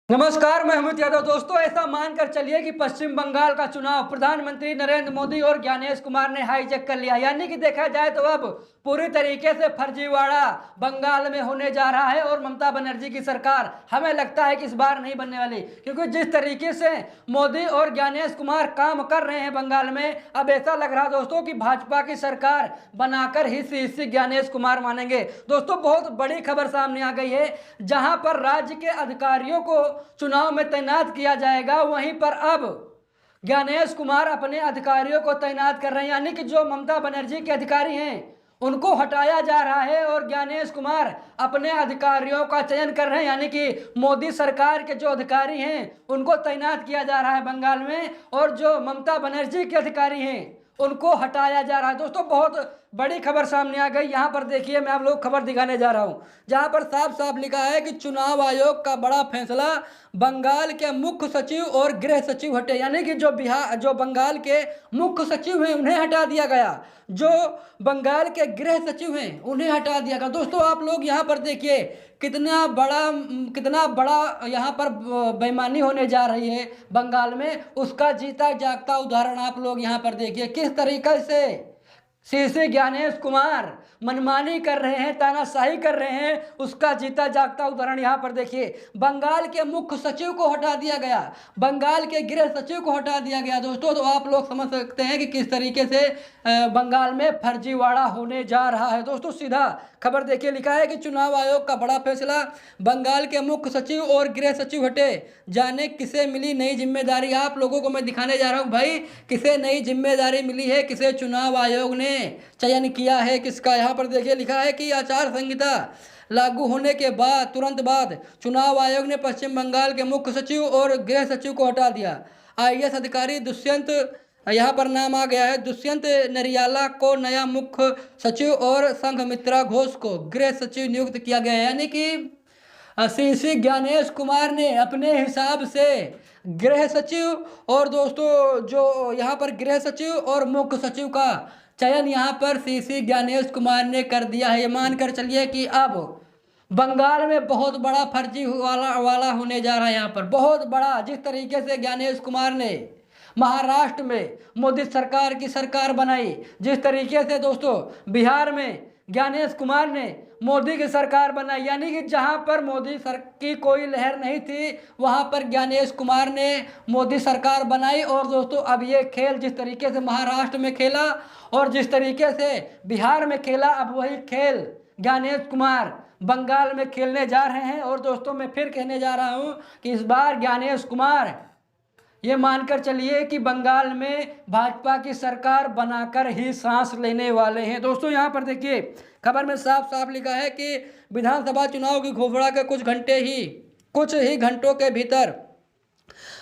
नमस्कार, मैं अमित यादव। दोस्तों, ऐसा मानकर चलिए कि पश्चिम बंगाल का चुनाव प्रधानमंत्री नरेंद्र मोदी और ज्ञानेश कुमार ने हाईजैक कर लिया। यानी कि देखा जाए तो अब पूरी तरीके से फर्जीवाड़ा बंगाल में होने जा रहा है और ममता बनर्जी की सरकार हमें लगता है कि इस बार नहीं बनने वाली, क्योंकि जिस तरीके से मोदी और ज्ञानेश कुमार काम कर रहे हैं बंगाल में, अब ऐसा लग रहा दोस्तों कि भाजपा की सरकार बनाकर हिस्से ज्ञानेश कुमार मानेंगे। दोस्तों, बहुत बड़ी खबर सामने आ गई है। जहां पर राज्य के अधिकारियों को चुनाव में तैनात किया जाएगा, वहीं पर अब ज्ञानेश कुमार अपने अधिकारियों को तैनात कर रहे हैं। यानी कि जो ममता बनर्जी के अधिकारी हैं उनको हटाया जा रहा है और ज्ञानेश कुमार अपने अधिकारियों का चयन कर रहे हैं। यानी कि मोदी सरकार के जो अधिकारी हैं उनको तैनात किया जा रहा है बंगाल में, और जो ममता बनर्जी के अधिकारी हैं उनको हटाया जा रहा है। दोस्तों, बहुत बड़ी खबर सामने आ गई। यहाँ पर देखिए, मैं आप लोग खबर दिखाने जा रहा हूँ, जहाँ पर साफ साफ लिखा है कि चुनाव आयोग का बड़ा फैसला, बंगाल के मुख्य सचिव और गृह सचिव हटे। यानी कि जो बंगाल के मुख्य सचिव हैं उन्हें हटा दिया गया, जो बंगाल के गृह सचिव हैं उन्हें हटा दिया गया। दोस्तों, आप लोग यहाँ पर देखिए कितना बड़ा यहाँ पर बेईमानी होने जा रही है बंगाल में, उसका जीता जागता उदाहरण आप लोग यहाँ पर देखिए। किस तरीके से शीर्षे ज्ञानेश कुमार मनमानी कर रहे हैं, तानाशाही कर रहे हैं, उसका जीता जागता उदाहरण यहाँ पर देखिए। बंगाल के मुख्य सचिव को हटा दिया गया, बंगाल के गृह सचिव को हटा दिया गया। दोस्तों, तो आप लोग समझ सकते हैं कि किस तरीके से बंगाल में फर्जीवाड़ा होने जा रहा है। दोस्तों, सीधा खबर देखिए, लिखा है कि चुनाव आयोग का बड़ा फैसला, बंगाल के मुख्य सचिव और गृह सचिव हटे, जाने किसे मिली नई जिम्मेदारी। आप लोगों को मैं दिखाने जा रहा हूँ भाई, किसे नई जिम्मेदारी मिली है, किसे चुनाव आयोग ने चयन किया है, किसका। यहाँ पर देखिए, लिखा है कि आचार संहिता लागू होने के बाद तुरंत बाद चुनाव आयोग ने पश्चिम बंगाल के मुख्य सचिव और गृह सचिव को हटा दिया। आईएएस अधिकारी दुष्यंत, यहाँ पर नाम आ गया है, दुष्यंत नरियाला को नया मुख्य सचिव और संघमित्रा घोष को गृह सचिव नियुक्त किया गया है। यानी कि श्री ज्ञानेश कुमार ने अपने हिसाब से गृह सचिव और दोस्तों जो यहाँ पर गृह सचिव और मुख्य सचिव का चयन यहाँ पर श्री ज्ञानेश कुमार ने कर दिया है। ये मानकर चलिए कि अब बंगाल में बहुत बड़ा फर्जी वाला होने जा रहा है। यहाँ पर बहुत बड़ा, जिस तरीके से ज्ञानेश कुमार ने महाराष्ट्र में मोदी सरकार की सरकार बनाई, जिस तरीके से दोस्तों बिहार में ज्ञानेश कुमार ने मोदी की सरकार बनाई, यानी कि जहां पर मोदी सर की कोई लहर नहीं थी वहां पर ज्ञानेश कुमार ने मोदी सरकार बनाई। और दोस्तों, अब ये खेल जिस तरीके से महाराष्ट्र में खेला और जिस तरीके से बिहार में खेला, अब वही खेल ज्ञानेश कुमार बंगाल में खेलने जा रहे हैं। और दोस्तों, मैं फिर कहने जा रहा हूं कि इस बार ज्ञानेश कुमार ये मानकर चलिए कि बंगाल में भाजपा की सरकार बनाकर ही सांस लेने वाले हैं। दोस्तों, यहाँ पर देखिए, खबर में साफ साफ लिखा है कि विधानसभा चुनाव की घोषणा के कुछ ही घंटों के भीतर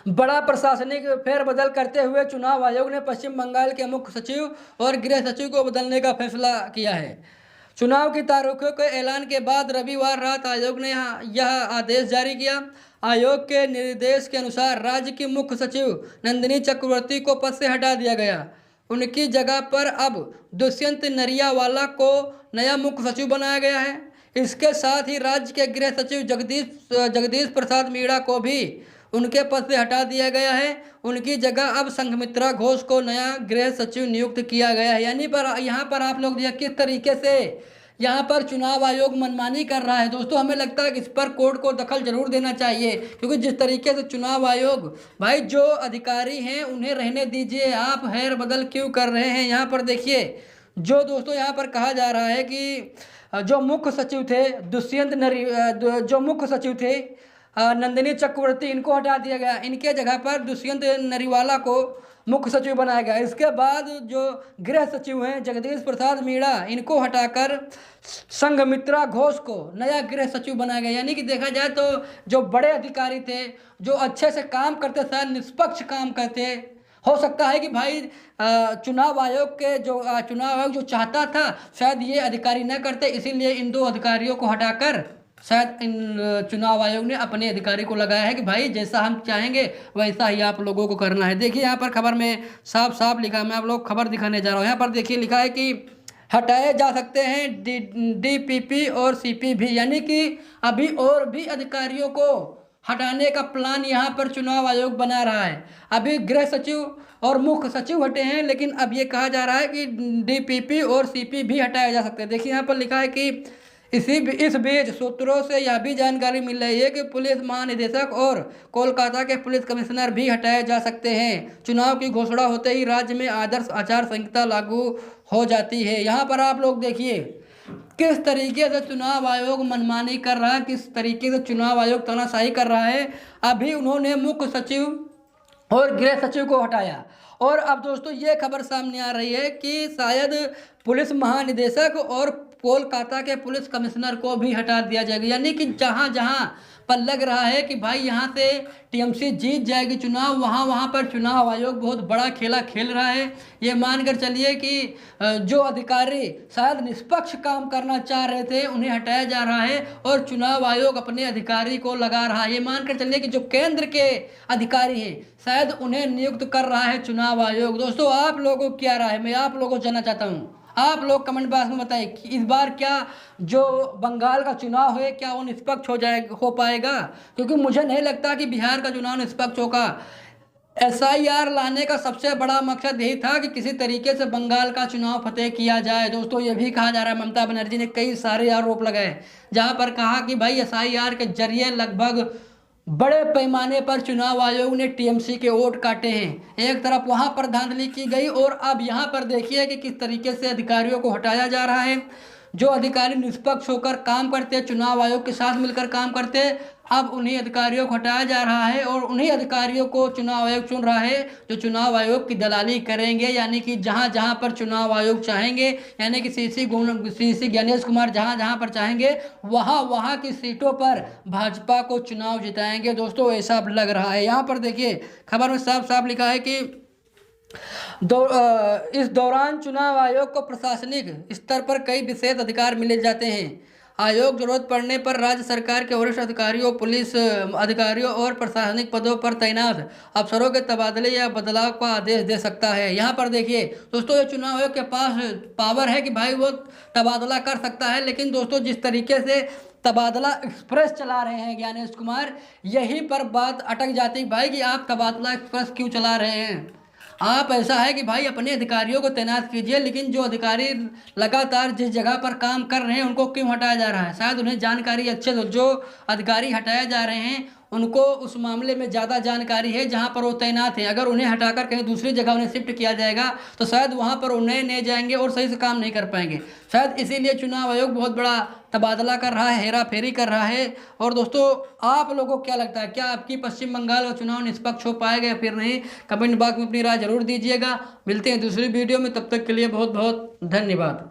बड़ा प्रशासनिक फेरबदल करते हुए चुनाव आयोग ने पश्चिम बंगाल के मुख्य सचिव और गृह सचिव को बदलने का फैसला किया है। चुनाव की तारीखों के ऐलान के बाद रविवार रात आयोग ने यह आदेश जारी किया। आयोग के निर्देश के अनुसार राज्य की मुख्य सचिव नंदिनी चक्रवर्ती को पद से हटा दिया गया। उनकी जगह पर अब दुष्यंत नरियावाला को नया मुख्य सचिव बनाया गया है। इसके साथ ही राज्य के गृह सचिव जगदीश प्रसाद मीणा को भी उनके पद से हटा दिया गया है। उनकी जगह अब संघमित्रा घोष को नया गृह सचिव नियुक्त किया गया है। यानी पर यहाँ पर आप लोग देखिए किस तरीके से यहाँ पर चुनाव आयोग मनमानी कर रहा है। दोस्तों, हमें लगता है कि इस पर कोर्ट को दखल जरूर देना चाहिए, क्योंकि जिस तरीके से चुनाव आयोग, भाई जो अधिकारी हैं उन्हें रहने दीजिए, आप हेर बदल क्यों कर रहे हैं। यहाँ पर देखिए, जो दोस्तों यहाँ पर कहा जा रहा है कि जो मुख्य सचिव थे जो मुख्य सचिव थे नंदिनी चक्रवर्ती, इनको हटा दिया गया। इनके जगह पर दुष्यंत नरीवाला को मुख्य सचिव बनाया गया। इसके बाद जो गृह सचिव हैं जगदीश प्रसाद मीणा, इनको हटाकर संघमित्रा घोष को नया गृह सचिव बनाया गया। यानी कि देखा जाए तो जो बड़े अधिकारी थे, जो अच्छे से काम करते, शायद निष्पक्ष काम करते, हो सकता है कि भाई चुनाव आयोग जो चाहता था शायद ये अधिकारी न करते, इसीलिए इन दो अधिकारियों को हटाकर शायद इन चुनाव आयोग ने अपने अधिकारी को लगाया है कि भाई जैसा हम चाहेंगे वैसा ही आप लोगों को करना है। देखिए, यहाँ पर खबर में साफ साफ लिखा है, मैं आप लोग खबर दिखाने जा रहा हूँ। यहाँ पर देखिए, लिखा है कि हटाए जा सकते हैं डीपीपी और सीपी भी, यानी कि अभी और भी अधिकारियों को हटाने का प्लान यहाँ पर चुनाव आयोग बना रहा है। अभी गृह सचिव और मुख्य सचिव हटे हैं, लेकिन अब ये कहा जा रहा है कि डीपीपी और सीपी भी हटाए जा सकते हैं। देखिए यहाँ पर लिखा है कि इस बीच सूत्रों से यह भी जानकारी मिल रही है कि पुलिस महानिदेशक और कोलकाता के पुलिस कमिश्नर भी हटाए जा सकते हैं। चुनाव की घोषणा होते ही राज्य में आदर्श आचार संहिता लागू हो जाती है। यहाँ पर आप लोग देखिए किस तरीके से चुनाव आयोग मनमानी कर रहा है, किस तरीके से चुनाव आयोग तानाशाही कर रहा है। अभी उन्होंने मुख्य सचिव और गृह सचिव को हटाया और अब दोस्तों ये खबर सामने आ रही है कि शायद पुलिस महानिदेशक और कोलकाता के पुलिस कमिश्नर को भी हटा दिया जाएगा। यानी कि जहां जहां पर लग रहा है कि भाई यहां से टीएमसी जीत जाएगी चुनाव, वहां पर चुनाव आयोग बहुत बड़ा खेला खेल रहा है। ये मानकर चलिए कि जो अधिकारी शायद निष्पक्ष काम करना चाह रहे थे उन्हें हटाया जा रहा है और चुनाव आयोग अपने अधिकारी को लगा रहा है। ये मानकर चलिए कि जो केंद्र के अधिकारी हैं शायद उन्हें नियुक्त कर रहा है चुनाव आयोग। दोस्तों आप लोगों को क्या राय है, मैं आप लोगों को जानना चाहता हूँ। आप लोग कमेंट बॉक्स में बताएं कि इस बार क्या जो बंगाल का चुनाव है क्या वो निष्पक्ष हो पाएगा, क्योंकि मुझे नहीं लगता कि बिहार का चुनाव निष्पक्ष होगा। एसआईआर लाने का सबसे बड़ा मकसद यही था कि किसी तरीके से बंगाल का चुनाव फतेह किया जाए। दोस्तों ये भी कहा जा रहा है, ममता बनर्जी ने कई सारे आरोप लगाए जहां पर कहा कि भाई एसआईआर के जरिए लगभग बड़े पैमाने पर चुनाव आयोग ने टीएमसी के वोट काटे हैं। एक तरफ वहां पर धांधली की गई और अब यहां पर देखिए कि किस तरीके से अधिकारियों को हटाया जा रहा है। जो अधिकारी निष्पक्ष होकर काम करते, चुनाव आयोग के साथ मिलकर काम करते, अब उन्हीं अधिकारियों को हटाया जा रहा है और उन्हीं अधिकारियों को चुनाव आयोग चुन रहा है जो चुनाव आयोग की दलाली करेंगे। यानी कि जहां जहां पर चुनाव आयोग चाहेंगे, यानी कि सीसी ज्ञानेश कुमार जहां जहां पर चाहेंगे वहां की सीटों पर भाजपा को चुनाव जिताएंगे। दोस्तों ऐसा लग रहा है। यहाँ पर देखिए खबर में साफ साफ लिखा है कि इस दौरान चुनाव आयोग को प्रशासनिक स्तर पर कई विशेष अधिकार मिले जाते हैं। आयोग जरूरत पड़ने पर राज्य सरकार के वरिष्ठ अधिकारियों, पुलिस अधिकारियों और प्रशासनिक पदों पर तैनात अफसरों के तबादले या बदलाव का आदेश दे सकता है। यहाँ पर देखिए दोस्तों ये चुनाव आयोग के पास पावर है कि भाई वो तबादला कर सकता है, लेकिन दोस्तों जिस तरीके से तबादला एक्सप्रेस चला रहे हैं ज्ञानेश कुमार, यहीं पर बात अटक जाती है भाई कि आप तबादला एक्सप्रेस क्यों चला रहे हैं। आप ऐसा है कि भाई अपने अधिकारियों को तैनात कीजिए, लेकिन जो अधिकारी लगातार जिस जगह पर काम कर रहे हैं उनको क्यों हटाया जा रहा है। शायद उन्हें जानकारी अच्छे, जो अधिकारी हटाए जा रहे हैं उनको उस मामले में ज़्यादा जानकारी है जहां पर वो तैनात हैं। अगर उन्हें हटाकर कहीं दूसरी जगह उन्हें शिफ्ट किया जाएगा तो शायद वहां पर उन्हें नहीं जाएंगे और सही से काम नहीं कर पाएंगे। शायद इसीलिए चुनाव आयोग बहुत बड़ा तबादला कर रहा है, हेरा फेरी कर रहा है। और दोस्तों आप लोगों को क्या लगता है, क्या आपकी पश्चिम बंगाल का चुनाव निष्पक्ष हो पाएगा या फिर नहीं? कमेंट बॉक्स में अपनी राय जरूर दीजिएगा। मिलते हैं दूसरी वीडियो में, तब तक के लिए बहुत बहुत धन्यवाद।